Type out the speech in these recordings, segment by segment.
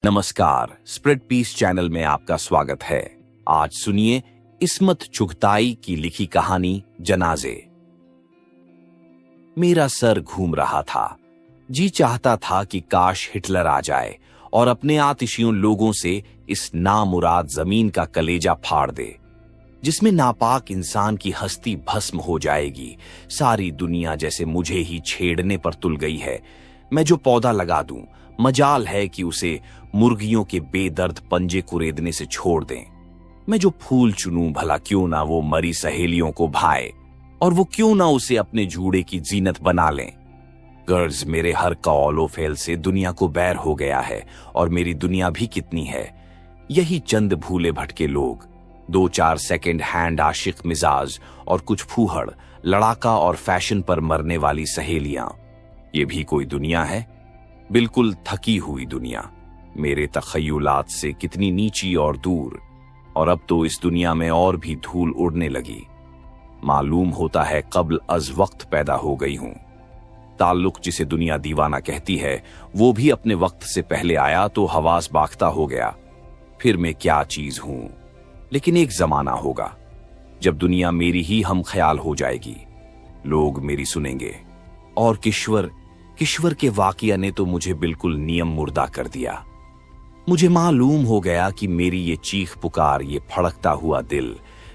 नमस्कार, spread piece channel में आपका स्वागत है। आज सुनिए इस्मत चुगताई की लिखी कहानी जनाजे। मेरा सर घूम रहा था। जी चाहता था कि काश हिटलर आ जाए और अपने आतिशियों लोगों से इस नामुराद जमीन का कलेजा फाड़ दे, जिसमें नापाक इंसान की हस्ती भस्म हो जाएगी। सारी दुनिया जैसे मुझे ही छेड़ने पर तुल गई है। मैं जो पौधा लगा दूं, मजाल है कि उसे मुर्गियों के बेदर्द पंजे कुरेदने से छोड़ दें। मैं जो फूल चुनूं, भला क्यों ना वो मरी सहेलियों को भाए, और वो क्यों ना उसे अपने जूड़े की जीनत बना लें। गर्ज मेरे हर कौलो फेल से दुनिया को बैर हो गया है, और मेरी दुनिया भी कितनी है। यही चंद भूले भटके लोग, 2-4 सेकंड हैंड आशिक मिजाज और कुछ फूहड़, लड़ाका और फैशन पर मरने वाली सहेलियां। ये भी कोई दुनिया है? बिल्कुल थकी हुई दुनिया, मेरे तखय्युलात से कितनी नीची और दूर। और अब तो इस दुनिया में और भी धूल उड़ने लगी। मालूम होता है कब्ल अज वक्त पैदा हो गई हूं। ताल्लुक जिसे दुनिया दीवाना कहती है, वो भी अपने वक्त से पहले आया तो हवास बाख्ता हो गया। फिर मैं क्या चीज हूं। लेकिन एक जमाना होगा जब दुनिया मेरी ही हम ख्याल हो जाएगी। लोग मेरी सुनेंगे। और किश्वर के वाकया ने तो मुझे बिल्कुल नियम मुर्दा कर दिया। मुझे मालूम हो गया कि मेरी ये चीख पुकार, ये फड़कता हुआ दिल,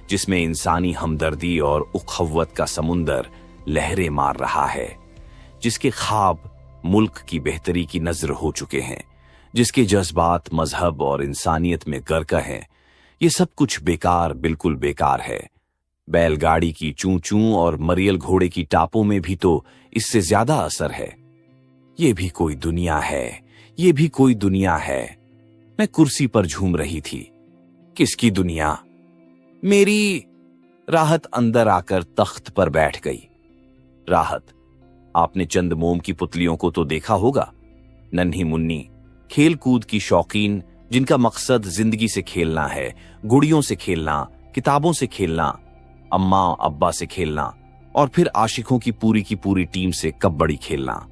जिसमें इंसानी हमदर्दी और उखव्वत का समुंदर लहरें मार रहा है, जिसके ख्वाब मुल्क की बेहतरी की नजर हो चुके हैं, जिसके जज्बात मजहब और इंसानियत में गर्क हैं, ये सब कुछ बेकार, बिल्कुल बेकार है। बैलगाड़ी की चूं चूं और मरियल घोड़े की टापों में भी तो इससे ज्यादा असर है। ये भी कोई दुनिया है, ये भी कोई दुनिया है। मैं कुर्सी पर झूम रही थी। किसकी दुनिया? मेरी। राहत अंदर आकर तख्त पर बैठ गई। राहत, आपने चंद मोम की पुतलियों को तो देखा होगा। नन्ही मुन्नी, खेल कूद की शौकीन, जिनका मकसद जिंदगी से खेलना है, गुड़ियों से खेलना, किताबों से खेलना, अम्मा अब्बा से खेलना, और फिर आशिकों की पूरी टीम से कबड्डी खेलना।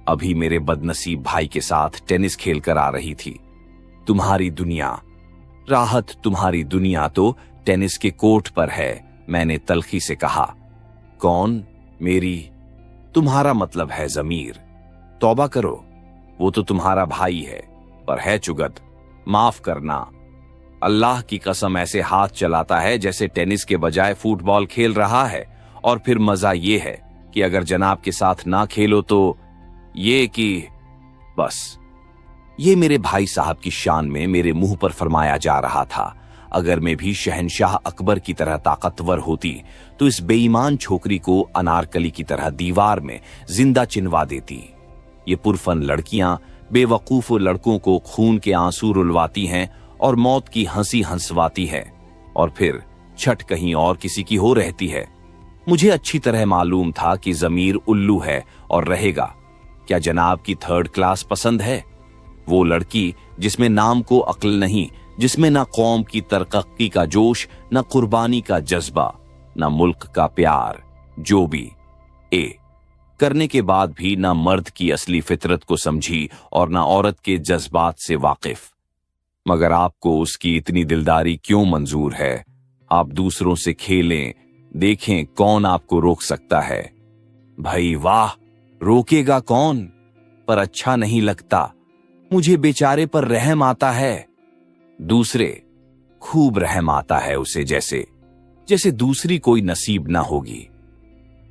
अभी मेरे बदनसीब भाई के साथ टेनिस खेलकर आ रही थी। तुम्हारी दुनिया, राहत, तुम्हारी दुनिया तो टेनिस के कोर्ट पर है, मैंने तल्खी से कहा। कौन? मेरी। तुम्हारा मतलब है जमीर। तौबा करो, वो तो तुम्हारा भाई है, पर है चुगत। माफ करना। अल्लाह की कसम ऐसे हाथ चलाता है जैसे टेनिस के बजाय फुटबॉल खेल रहा है। और फिर मजा ये है कि अगर जनाब के साथ ना खेलो तो ये कि बस। ये मेरे भाई साहब की शान में मेरे मुंह पर फरमाया जा रहा था। अगर मैं भी शहनशाह अकबर की तरह ताकतवर होती तो इस बेईमान छोकरी को अनारकली की तरह दीवार में जिंदा चिनवा देती। ये पुरफन लड़कियां बेवकूफ लड़कों को खून के आंसू रुलवाती हैं और मौत की हंसी हंसवाती है, और फिर छठ कहीं और किसी की हो रहती है। मुझे अच्छी तरह मालूम था कि जमीर उल्लू है और रहेगा। क्या जनाब की 3rd क्लास पसंद है? वो लड़की जिसमें नाम को अक्ल नहीं, जिसमें ना कौम की तरक्की का जोश, ना कुर्बानी का जज्बा, ना मुल्क का प्यार, जो भी करने के बाद भी ना मर्द की असली फितरत को समझी और ना औरत के जज्बात से वाकिफ। मगर आपको उसकी इतनी दिलदारी क्यों मंजूर है? आप दूसरों से खेलें, देखें कौन आपको रोक सकता है। भाई वाह, रोकेगा कौन? पर अच्छा नहीं लगता। मुझे बेचारे पर रहम आता है। दूसरे खूब रहम आता है उसे, जैसे दूसरी कोई नसीब ना होगी।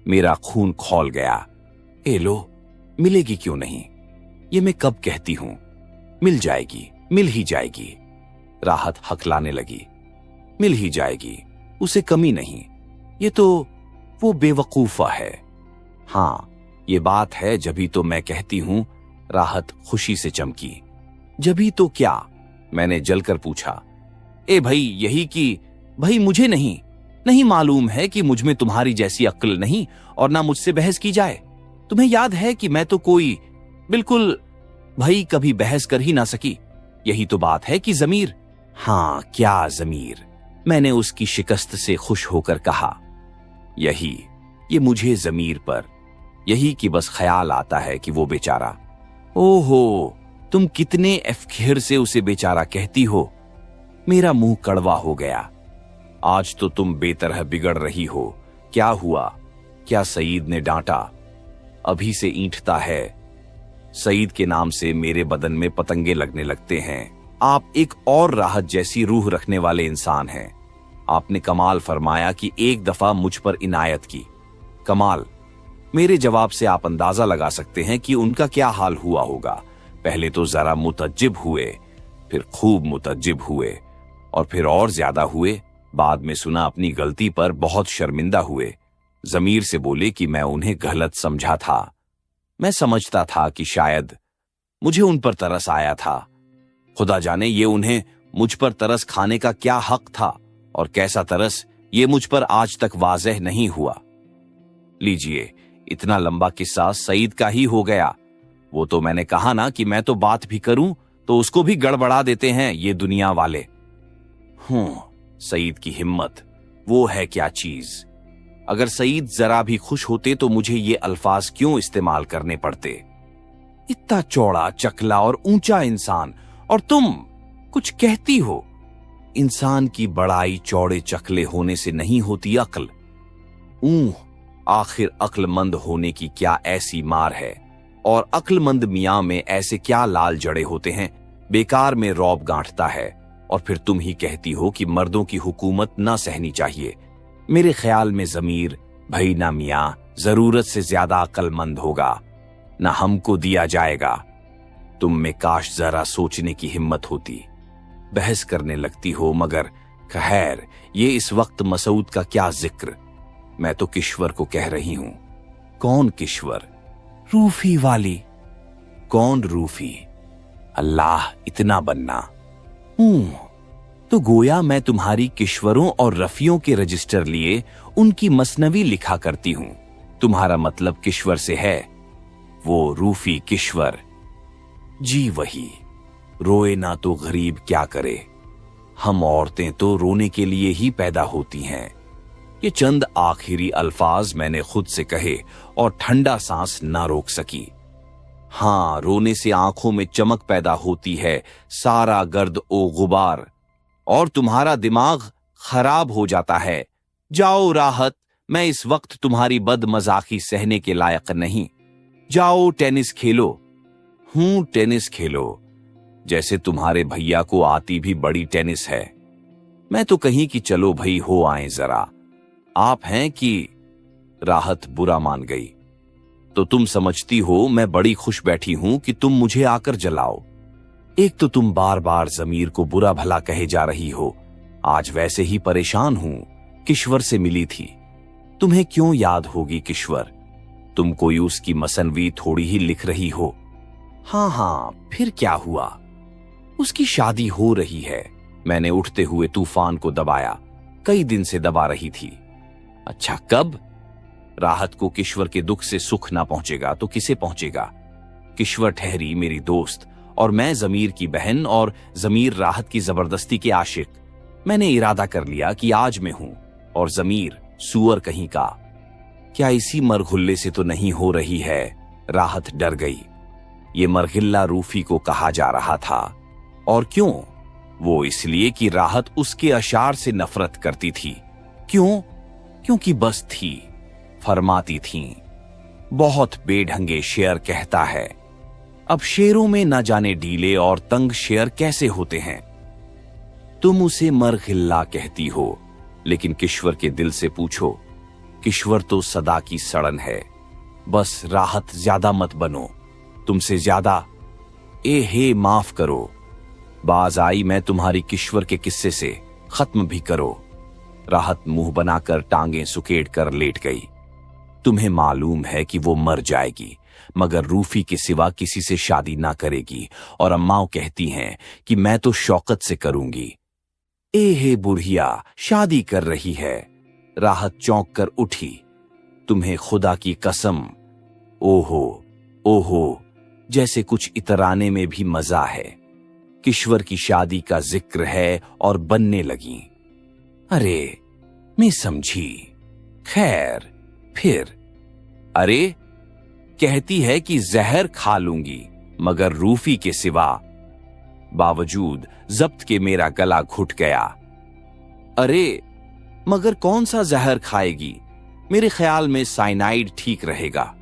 मेरा खून खौल गया। ए लो, मिलेगी क्यों नहीं? ये मैं कब कहती हूं? मिल जाएगी, मिल ही जाएगी। राहत हकलाने लगी। मिल ही जाएगी, उसे कमी नहीं। ये तो वो बेवकूफा है। हां, ये बात है, जभी तो मैं कहती हूं। राहत खुशी से चमकी। जभी तो क्या? मैंने जलकर पूछा। ए भाई, यही कि भाई मुझे नहीं मालूम है कि मुझ में तुम्हारी जैसी अक्ल नहीं, और ना मुझसे बहस की जाए। तुम्हें याद है कि मैं तो कोई बिल्कुल भाई कभी बहस कर ही ना सकी। यही तो बात है कि जमीर। हां, क्या जमीर? मैंने उसकी शिकस्त से खुश होकर कहा। यही, ये मुझे जमीर पर यही कि बस ख्याल आता है कि वो बेचारा। ओहो, तुम कितने एफखिर से उसे बेचारा कहती हो। मेरा मुंह कड़वा हो गया। आज तो तुम बेतरह बिगड़ रही हो। क्या हुआ? क्या सईद ने डांटा? अभी से ईंटता है। सईद के नाम से मेरे बदन में पतंगे लगने लगते हैं। आप एक और राहत जैसी रूह रखने वाले इंसान हैं। आपने कमाल फरमाया कि एक दफा मुझ पर इनायत की। कमाल। मेरे जवाब से आप अंदाजा लगा सकते हैं कि उनका क्या हाल हुआ होगा। पहले तो जरा मुतज्जिब हुए, फिर खूब मुतज्जिब हुए, और फिर और ज्यादा हुए। बाद में सुना अपनी गलती पर बहुत शर्मिंदा हुए। जमीर से बोले कि मैं उन्हें गलत समझा था। मैं समझता था कि शायद मुझे उन पर तरस आया था। खुदा जाने ये उन्हें मुझ पर तरस खाने का क्या हक था, और कैसा तरस ये मुझ पर आज तक वाज़ेह नहीं हुआ। लीजिए, इतना लंबा किस्सा सईद का ही हो गया। वो तो मैंने कहा ना कि मैं तो बात भी करूं तो उसको भी गड़बड़ा देते हैं ये दुनिया वाले। सईद की हिम्मत, वो है क्या चीज। अगर सईद जरा भी खुश होते तो मुझे ये अल्फाज क्यों इस्तेमाल करने पड़ते। इतना चौड़ा, चकला और ऊंचा इंसान, और तुम कुछ कहती हो। इंसान की बड़ाई चौड़े चकले होने से नहीं होती अक्ल। आखिर अक्लमंद होने की क्या ऐसी मार है, और अक्लमंद मियां में ऐसे क्या लाल जड़े होते हैं। बेकार में रौब गांठता है, और फिर तुम ही कहती हो कि मर्दों की हुकूमत ना सहनी चाहिए। मेरे ख्याल में जमीर भाई ना मियां जरूरत से ज्यादा अक्लमंद होगा, ना हमको दिया जाएगा। तुम में काश जरा सोचने की हिम्मत होती। बहस करने लगती हो, मगर खैर ये इस वक्त मसूद का क्या जिक्र। मैं तो किश्वर को कह रही हूं। कौन किश्वर? रूफी वाली। कौन रूफी? अल्लाह, इतना बनना। तो गोया मैं तुम्हारी किश्वरों और रफियों के रजिस्टर लिए उनकी मसनवी लिखा करती हूं। तुम्हारा मतलब किश्वर से है? वो रूफी किश्वर? जी वही। रोए ना तो गरीब क्या करे। हम औरतें तो रोने के लिए ही पैदा होती हैं। ये चंद आखिरी अल्फाज मैंने खुद से कहे और ठंडा सांस ना रोक सकी। हां, रोने से आंखों में चमक पैदा होती है, सारा गर्द ओ गुबार, और तुम्हारा दिमाग खराब हो जाता है। जाओ राहत, मैं इस वक्त तुम्हारी बदमजाकी सहने के लायक नहीं। जाओ टेनिस खेलो। टेनिस खेलो। जैसे तुम्हारे भैया को आती भी बड़ी टेनिस है। मैं तो कहीं कि चलो भाई हो आए जरा। आप हैं कि? राहत बुरा मान गई। तो तुम समझती हो मैं बड़ी खुश बैठी हूं कि तुम मुझे आकर जलाओ। एक तो तुम बार बार जमीर को बुरा भला कहे जा रही हो। आज वैसे ही परेशान हूं। किश्वर से मिली थी। तुम्हें क्यों याद होगी किश्वर? तुम कोई उसकी मसनवी थोड़ी ही लिख रही हो। हाँ, फिर क्या हुआ? उसकी शादी हो रही है। मैंने उठते हुए तूफान को दबाया। कई दिन से दबा रही थी। अच्छा, कब? राहत को किश्वर के दुख से सुख ना पहुंचेगा तो किसे पहुंचेगा? किश्वर ठहरी मेरी दोस्त, और मैं जमीर की बहन, और जमीर राहत की जबरदस्ती के आशिक। मैंने इरादा कर लिया कि आज मैं हूं, और जमीर सुअर कहीं का। क्या इसी मरगुल्ले से तो नहीं हो रही है? राहत डर गई। ये मरगिल्ला रूफी को कहा जा रहा था। और क्यों? वो इसलिए कि राहत उसके अशार से नफरत करती थी। क्यों? क्योंकि बस थी, फरमाती थीं। बहुत बेढंगे शेर कहता है। अब शेरों में न जाने ढीले और तंग शेर कैसे होते हैं। तुम उसे मरगिल्ला कहती हो, लेकिन किश्वर के दिल से पूछो। किश्वर तो सदा की सड़न है। बस राहत ज्यादा मत बनो, तुमसे ज्यादा। हे माफ करो। बाज आई मैं तुम्हारी किश्वर के किस्से से, खत्म भी करो। राहत मुंह बनाकर टांगें सुकेड़ कर लेट गई। तुम्हें मालूम है कि वो मर जाएगी, मगर रूफी के सिवा किसी से शादी ना करेगी, और अम्माओं कहती हैं कि मैं तो शौकत से करूंगी। हे बुढ़िया, शादी कर रही है। राहत चौंक कर उठी। तुम्हें खुदा की कसम। ओहो, जैसे कुछ इतराने में भी मजा है। किश्वर की शादी का जिक्र है और बनने लगी। अरे, मैं समझी। खैर, फिर? अरे, कहती है कि जहर खा लूंगी। मगर रूफी के सिवा बावजूद जब्त के मेरा गला घुट गया। अरे मगर कौन सा जहर खाएगी? मेरे ख्याल में साइनाइड ठीक रहेगा।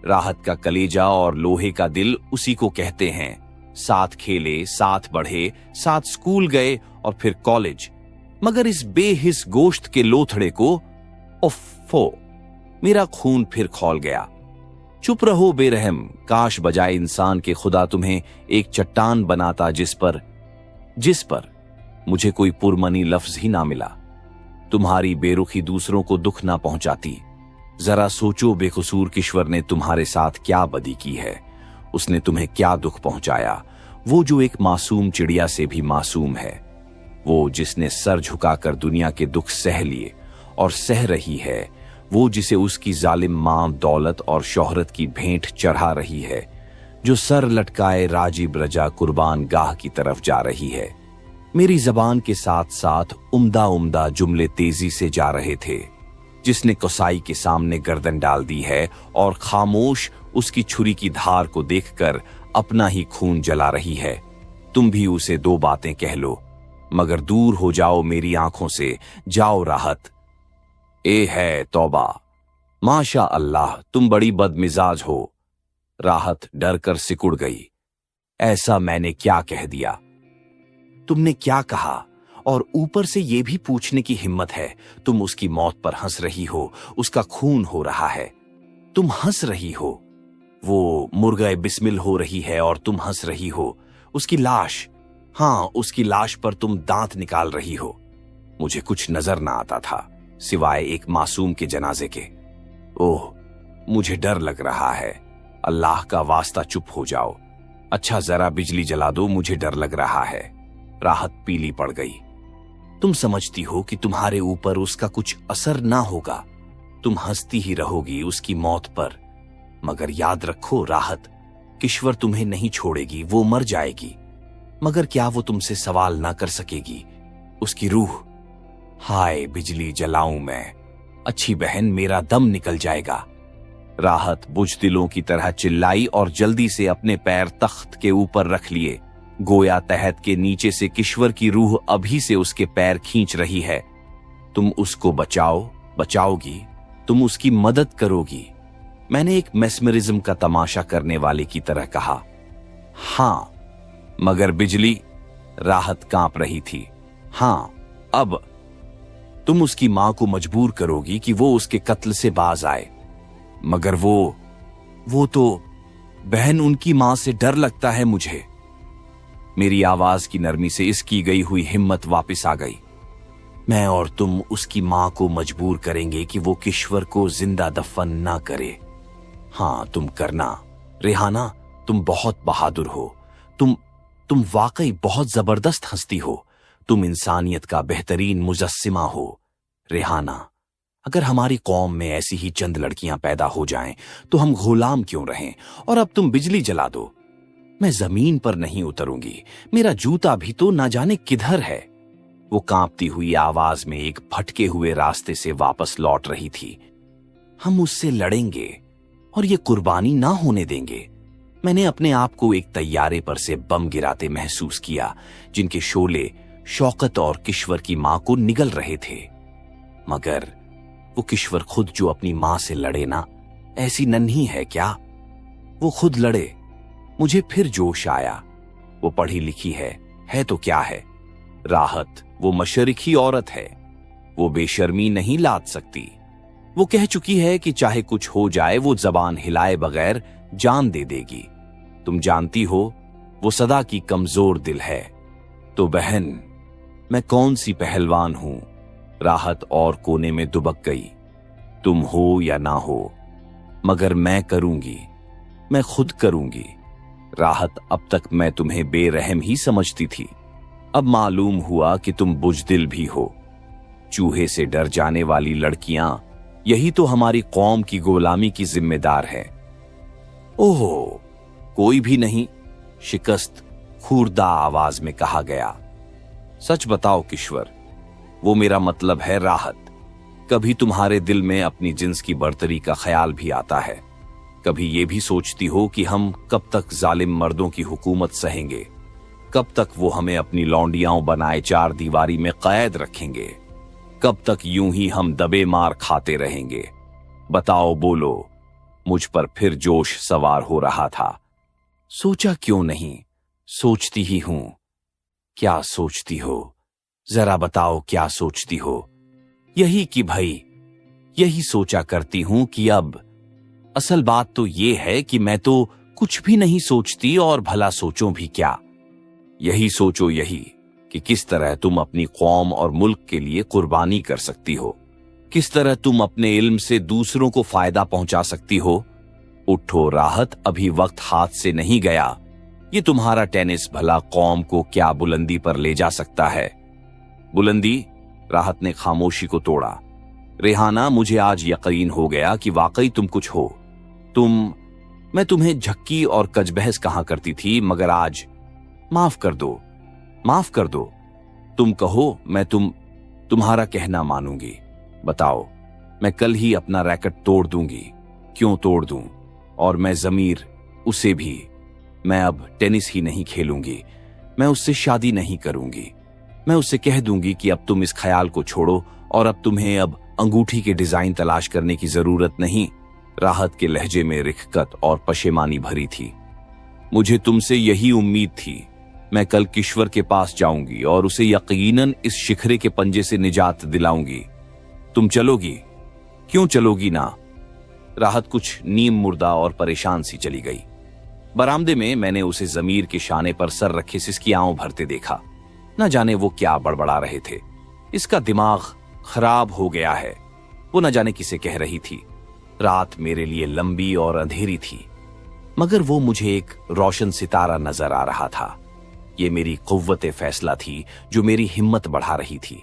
राहत का कलेजा और लोहे का दिल उसी को कहते हैं। साथ खेले, साथ बढ़े, साथ स्कूल गए और फिर कॉलेज, मगर इस बेहिस गोश्त के लोथड़े को, उफ़्फ़ो, मेरा खून फिर खौल गया। चुप रहो बेरहम, काश बजाय इंसान के खुदा तुम्हें एक चट्टान बनाता जिस पर मुझे कोई पुरमनी लफ्ज ही ना मिला। तुम्हारी बेरुखी दूसरों को दुख ना पहुंचाती। जरा सोचो बेकसूर किश्वर ने तुम्हारे साथ क्या बदी की है। उसने तुम्हें क्या दुख पहुंचाया, वो जो एक मासूम चिड़िया से भी मासूम है, वो जिसने सर झुकाकर दुनिया के दुख सह लिए और सह रही है, वो जिसे उसकी जालिम मां दौलत और शोहरत की भेंट चढ़ा रही है, जो सर लटकाए राजीब रजा कुर्बान गाह की तरफ जा रही है। मेरी जबान के साथ साथ उम्दा उम्दा जुमले तेजी से जा रहे थे। जिसने कसाई के सामने गर्दन डाल दी है और खामोश उसकी छुरी की धार को देखकर अपना ही खून जला रही है। तुम भी उसे दो बातें कह लो, मगर दूर हो जाओ मेरी आंखों से। जाओ राहत। ए है तौबा, माशा अल्लाह, तुम बड़ी बदमिजाज हो। राहत डर कर सिकुड़ गई। ऐसा मैंने क्या कह दिया? तुमने क्या कहा? और ऊपर से ये भी पूछने की हिम्मत है। तुम उसकी मौत पर हंस रही हो, उसका खून हो रहा है, तुम हंस रही हो। वो मुर्गे बिस्मिल हो रही है और तुम हंस रही हो। उसकी लाश, हां उसकी लाश पर तुम दांत निकाल रही हो। मुझे कुछ नजर ना आता था सिवाय एक मासूम के जनाजे के। ओह, मुझे डर लग रहा है। अल्लाह का वास्ता चुप हो जाओ। अच्छा जरा बिजली जला दो, मुझे डर लग रहा है। राहत पीली पड़ गई। तुम समझती हो कि तुम्हारे ऊपर उसका कुछ असर ना होगा। तुम हंसती ही रहोगी उसकी मौत पर। मगर याद रखो राहत, किश्वर तुम्हें नहीं छोड़ेगी, वो मर जाएगी। मगर क्या वो तुमसे सवाल ना कर सकेगी? उसकी रूह। हाय बिजली जलाऊं मैं, अच्छी बहन, मेरा दम निकल जाएगा। राहत बुजदिलों की तरह चिल्लाई और जल्दी से अपने पैर तख्त के ऊपर रख लिए। गोया तहत के नीचे से किश्वर की रूह अभी से उसके पैर खींच रही है। तुम उसको बचाओगी, तुम उसकी मदद करोगी। मैंने एक मेस्मरिज्म का तमाशा करने वाले की तरह कहा। हां मगर बिजली, राहत कांप रही थी। हां, अब तुम उसकी मां को मजबूर करोगी कि वो उसके कत्ल से बाज आए। मगर वो तो बहन, उनकी मां से डर लगता है मुझे। मेरी आवाज की नरमी से इसकी गई हुई हिम्मत वापस आ गई। मैं और तुम उसकी मां को मजबूर करेंगे कि वो किश्वर को जिंदा दफन ना करे। हां तुम करना। रेहाना, तुम बहुत बहादुर हो। तुम वाकई बहुत जबरदस्त हस्ती हो। तुम इंसानियत का बेहतरीन मुजस्सिमा हो। रेहाना, अगर हमारी कौम में ऐसी ही चंद लड़कियां पैदा हो जाएं तो हम गुलाम क्यों रहें? और अब तुम बिजली जला दो। मैं जमीन पर नहीं उतरूंगी। मेरा जूता भी तो ना जाने किधर है। वो कांपती हुई आवाज में एक भटके हुए रास्ते से वापस लौट रही थी। हम उससे लड़ेंगे और ये कुर्बानी ना होने देंगे। मैंने अपने आप को एक तैयारे पर से बम गिराते महसूस किया, जिनके शोले शौकत और किश्वर की मां को निगल रहे थे। मगर वो किश्वर खुद जो अपनी मां से लड़े ना, ऐसी नन्ही है क्या? वो खुद लड़े। मुझे फिर जोश आया। वो पढ़ी लिखी है तो क्या है? राहत वो मशरिकी औरत है। वो बेशर्मी नहीं लाद सकती। वो कह चुकी है कि चाहे कुछ हो जाए वो जबान हिलाए बगैर जान दे देगी। तुम जानती हो वो सदा की कमजोर दिल है। तो बहन, मैं कौन सी पहलवान हूं? राहत और कोने में दुबक गई। तुम हो या ना हो, मगर मैं करूंगी, मैं खुद करूंगी। राहत, अब तक मैं तुम्हें बेरहम ही समझती थी। अब मालूम हुआ कि तुम बुजदिल भी हो। चूहे से डर जाने वाली लड़कियां, यही तो हमारी कौम की गुलामी की जिम्मेदार है। ओहो, कोई भी नहीं, शिकस्त खूरदा आवाज में कहा गया। सच बताओ किश्वर, वो मेरा मतलब है राहत, कभी तुम्हारे दिल में अपनी जिन्स की बर्तरी का ख्याल भी आता है? कभी ये भी सोचती हो कि हम कब तक जालिम मर्दों की हुकूमत सहेंगे? कब तक वो हमें अपनी लौंडियाओं बनाए चार दीवारी में कैद रखेंगे? कब तक यूं ही हम दबे मार खाते रहेंगे? बताओ, बोलो। मुझ पर फिर जोश सवार हो रहा था। सोचा क्यों नहीं, सोचती ही हूं। क्या सोचती हो? जरा बताओ, क्या सोचती हो? यही कि भाई, यही सोचा करती हूं कि अब असल बात तो ये है कि मैं तो कुछ भी नहीं सोचती, और भला सोचूं भी क्या? यही सोचो, यही कि किस तरह तुम अपनी कौम और मुल्क के लिए कुर्बानी कर सकती हो, किस तरह तुम अपने इल्म से दूसरों को फायदा पहुंचा सकती हो। उठो राहत, अभी वक्त हाथ से नहीं गया। ये तुम्हारा टेनिस भला कौम को क्या बुलंदी पर ले जा सकता है? बुलंदी? राहत ने खामोशी को तोड़ा। रेहाना, मुझे आज यकीन हो गया कि वाकई तुम कुछ हो। मैं तुम्हें झक्की और कजबहस कहा करती थी, मगर आज माफ कर दो, माफ कर दो। तुम कहो, मैं तुम्हारा कहना मानूंगी। बताओ, मैं कल ही अपना रैकेट तोड़ दूंगी। क्यों तोड़ दूं? और मैं जमीर, उसे भी। मैं अब टेनिस ही नहीं खेलूंगी, मैं उससे शादी नहीं करूंगी। मैं उससे कह दूंगी कि अब तुम इस ख्याल को छोड़ो और अब तुम्हें अब अंगूठी के डिजाइन तलाश करने की जरूरत नहीं। राहत के लहजे में रिख्कत और पशेमानी भरी थी। मुझे तुमसे यही उम्मीद थी। मैं कल किश्वर के पास जाऊंगी और उसे यकीनन इस शिखरे के पंजे से निजात दिलाऊंगी। तुम चलोगी? क्यों चलोगी ना? राहत कुछ नीम मुर्दा और परेशान सी चली गई। बरामदे में मैंने उसे जमीर के शाने पर सर रखे सिसकियां भरते देखा। न जाने वो क्या बड़बड़ा रहे थे। इसका दिमाग खराब हो गया है, वो न जाने किसे कह रही थी। रात मेरे लिए लंबी और अंधेरी थी, मगर वो मुझे एक रोशन सितारा नजर आ रहा था। ये मेरी कुव्वते फैसला थी जो मेरी हिम्मत बढ़ा रही थी।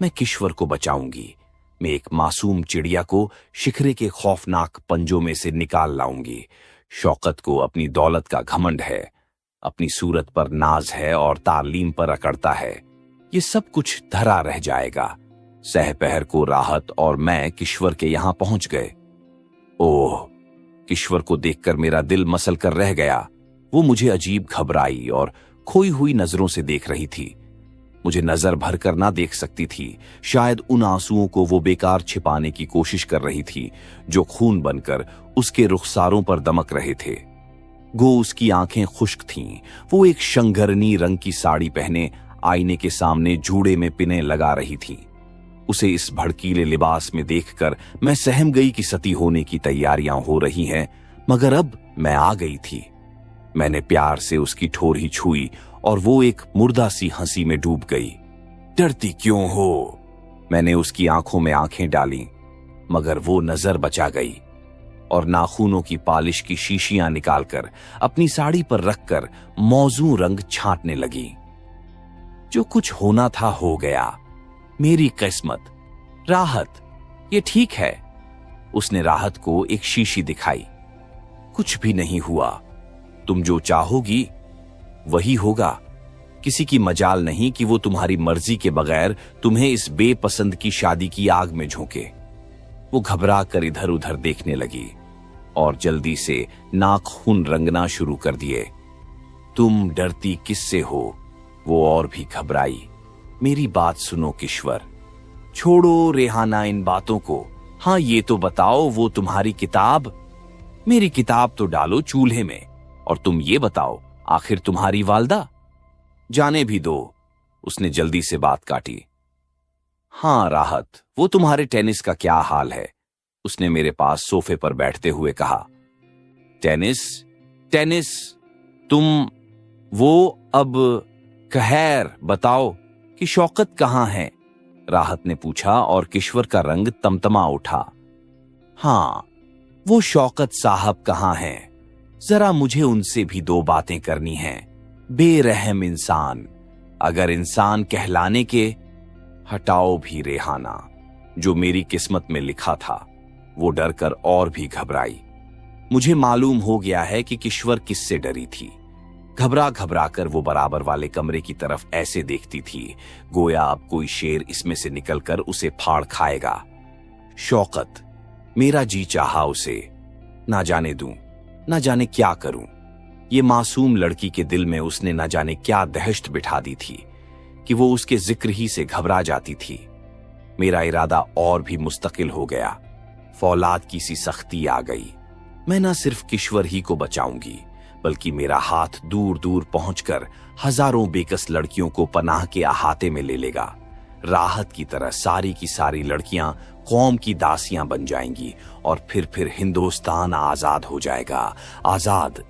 मैं किश्वर को बचाऊंगी। मैं एक मासूम चिड़िया को शिखरे के खौफनाक पंजों में से निकाल लाऊंगी। शौकत को अपनी दौलत का घमंड है, अपनी सूरत पर नाज है और तालीम पर अकड़ता है। ये सब कुछ धरा रह जाएगा। सहपहर को राहत और मैं किश्वर के यहां पहुंच गए। ओह! किश्वर को देखकर मेरा दिल मसल कर रह गया। वो मुझे अजीब घबराई और खोई हुई नजरों से देख रही थी। मुझे नजर भर कर ना देख सकती थी। शायद उन आंसुओं को वो बेकार छिपाने की कोशिश कर रही थी जो खून बनकर उसके रुखसारों पर दमक रहे थे। गो उसकी आंखें खुश्क थीं। वो एक शंघरनी रंग की साड़ी पहने आईने के सामने जूड़े में पिने लगा रही थी। उसे इस भड़कीले लिबास में देखकर मैं सहम गई कि सती होने की तैयारियां हो रही हैं, मगर अब मैं आ गई थी। मैंने प्यार से उसकी ठोरी छुई और वो एक मुर्दा सी हंसी में डूब गई। डरती क्यों हो? मैंने उसकी आंखों में आंखें डाली, मगर वो नजर बचा गई और नाखूनों की पालिश की शीशियां निकालकर अपनी साड़ी पर रखकर मौजू रंग छांटने लगी। जो कुछ होना था हो गया। मेरी किस्मत। राहत, ये ठीक है। उसने राहत को एक शीशी दिखाई। कुछ भी नहीं हुआ। तुम जो चाहोगी वही होगा। किसी की मजाल नहीं कि वो तुम्हारी मर्जी के बगैर तुम्हें इस बेपसंद की शादी की आग में झोंके। वो घबरा कर इधर उधर देखने लगी और जल्दी से नाखून रंगना शुरू कर दिए। तुम डरती किससे हो? वो और भी घबराई। मेरी बात सुनो किश्वर। छोड़ो रेहाना इन बातों को। हाँ, ये तो बताओ, वो तुम्हारी किताब? मेरी किताब तो डालो चूल्हे में। और तुम ये बताओ, आखिर तुम्हारी वालदा? जाने भी दो। उसने जल्दी से बात काटी। हाँ राहत, वो तुम्हारे टेनिस का क्या हाल है? उसने मेरे पास सोफे पर बैठते हुए कहा। टेनिस? टेनिस? तुम वो अब खैर बताओ कि शौकत कहाँ है? राहत ने पूछा और किश्वर का रंग तमतमा उठा। हाँ, वो शौकत साहब कहाँ हैं? जरा मुझे उनसे भी दो बातें करनी हैं। बेरहम इंसान, अगर इंसान कहलाने के। हटाओ भी रेहाना, जो मेरी किस्मत में लिखा था। वो डर कर और भी घबराई। मुझे मालूम हो गया है कि किश्वर किससे डरी थी। घबरा घबरा कर वो बराबर वाले कमरे की तरफ ऐसे देखती थी गोया अब कोई शेर इसमें से निकलकर उसे फाड़ खाएगा। शौकत, मेरा जी चाहा उसे। ना जाने दूं, ना जाने क्या करूं। ये मासूम लड़की के दिल में उसने ना जाने क्या दहशत बिठा दी थी कि वो उसके जिक्र ही से घबरा जाती थी। मेरा इरादा और भी मुस्तकिल हो गया। फौलाद की सी सख्ती आ गई। मैं ना सिर्फ किश्वर ही को बचाऊंगी, बल्कि मेरा हाथ दूर दूर पहुंचकर हजारों बेकस लड़कियों को पनाह के अहाते में ले लेगा। राहत की तरह सारी की सारी लड़कियां कौम की दासियां बन जाएंगी और फिर हिंदुस्तान आजाद हो जाएगा। आजाद।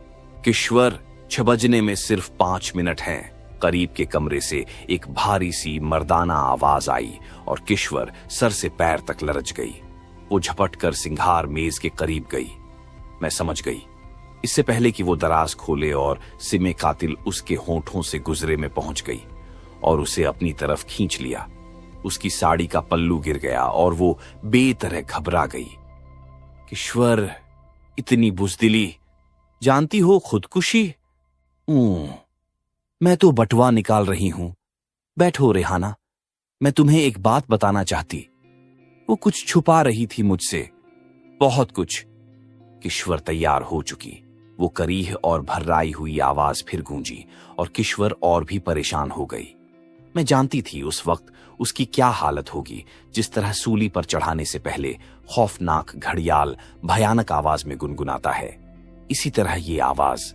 किश्वर, छबजने में सिर्फ 5 मिनट हैं। करीब के कमरे से एक भारी सी मर्दाना आवाज आई और किश्वर सर से पैर तक लरच गई। वो झपट कर सिंघार मेज के करीब गई। मैं समझ गई। इससे पहले कि वो दराज खोले और सिमे कातिल उसके होंठों से गुजरे में पहुंच गई और उसे अपनी तरफ खींच लिया। उसकी साड़ी का पल्लू गिर गया और वो बेतरह घबरा गई। किश्वर, इतनी बुज़दिली, जानती हो खुदकुशी? मैं तो बटवा निकाल रही हूं। बैठो रेहाना, मैं तुम्हें एक बात बताना चाहती। वो कुछ छुपा रही थी मुझसे, बहुत कुछ। किश्वर तैयार हो चुकी। वो करीह और भर्राई हुई आवाज फिर गूंजी और किश्वर और भी परेशान हो गई। मैं जानती थी उस वक्त उसकी क्या हालत होगी। जिस तरह सूली पर चढ़ाने से पहले खौफनाक घड़ियाल भयानक आवाज में गुनगुनाता है, इसी तरह ये आवाज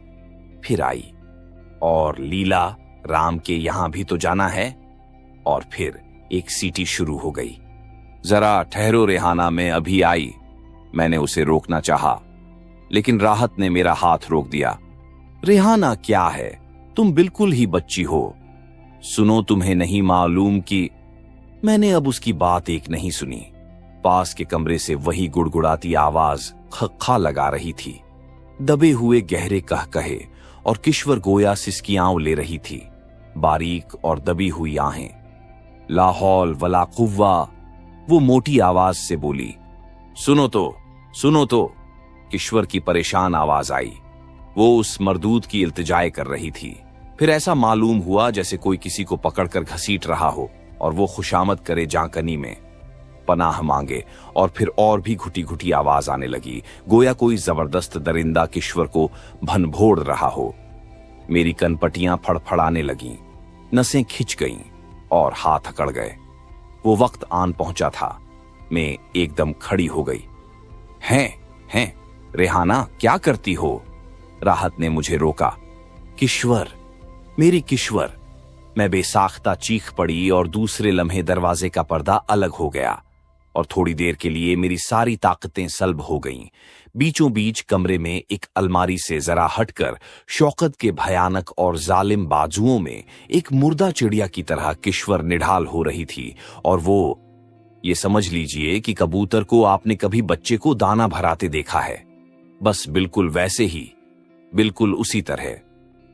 फिर आई। और लीला, राम के यहां भी तो जाना है। और फिर एक सीटी शुरू हो गई। जरा ठहरो रेहाना, मैं अभी आई। मैंने उसे रोकना चाहा, लेकिन राहत ने मेरा हाथ रोक दिया। रेहाना, क्या है, तुम बिल्कुल ही बच्ची हो। सुनो, तुम्हें नहीं मालूम कि... मैंने अब उसकी बात एक नहीं सुनी। पास के कमरे से वही गुड़गुड़ाती आवाज खक्खा लगा रही थी। दबे हुए गहरे कह कहे और किश्वर गोया सिसकियां ले रही थी। बारीक और दबी हुई आहें। ला हौल वला कुव्वा, वो मोटी आवाज से बोली। सुनो तो, सुनो तो। किश्वर की परेशान आवाज आई। वो उस मरदूद की इल्तिजाए कर रही थी। फिर ऐसा मालूम हुआ जैसे कोई किसी को पकड़कर घसीट रहा हो और वो खुशामद करे जांकनी में, पनाह मांगे। और फिर और भी घुटी घुटी आवाज आने लगी, गोया कोई जबरदस्त दरिंदा किश्वर को भनभोड़ रहा हो। मेरी कनपटियां फड़फड़ाने लगीं, नसें खिंच गईं और हाथ अकड़ गए। वो वक्त आन पहुंचा था। मैं एकदम खड़ी हो गई। हैं रेहाना, क्या करती हो? राहत ने मुझे रोका। किश्वर, मेरी किश्वर। मैं बेसाख्ता चीख पड़ी और दूसरे लम्हे दरवाजे का पर्दा अलग हो गया और थोड़ी देर के लिए मेरी सारी ताकतें सल्ब हो गईं। बीचों बीच कमरे में एक अलमारी से जरा हटकर शौकत के भयानक और जालिम बाजुओं में एक मुर्दा चिड़िया की तरह किश्वर निढाल हो रही थी। और वो, ये समझ लीजिए कि कबूतर को आपने कभी बच्चे को दाना भराते देखा है, बस बिल्कुल वैसे ही, बिल्कुल उसी तरह।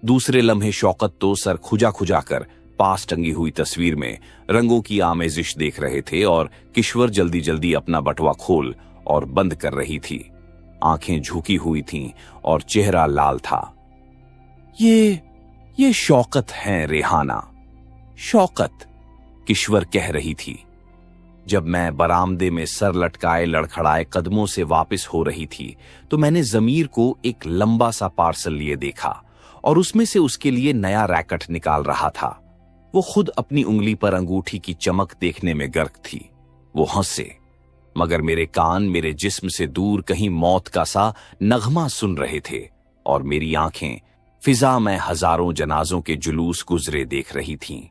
दूसरे लम्हे शौकत तो सर खुजा खुजा कर पास टंगी हुई तस्वीर में रंगों की आमेजिश देख रहे थे और किश्वर जल्दी जल्दी अपना बटवा खोल और बंद कर रही थी। आंखें झुकी हुई थीं और चेहरा लाल था। ये शौकत हैं रेहाना, शौकत, किश्वर कह रही थी। जब मैं बरामदे में सर लटकाए लड़खड़ाए कदमों से वापस हो रही थी तो मैंने जमीर को एक लंबा सा पार्सल लिए देखा और उसमें से उसके लिए नया रैकेट निकाल रहा था। वो खुद अपनी उंगली पर अंगूठी की चमक देखने में गर्क थी। वो हंसे, मगर मेरे कान मेरे जिस्म से दूर कहीं मौत का सा नगमा सुन रहे थे और मेरी आंखें फिजा में हजारों जनाजों के जुलूस गुजरे देख रही थीं।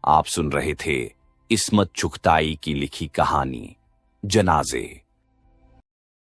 आप सुन रहे थे इस्मत चुगताई की लिखी कहानी जनाजे।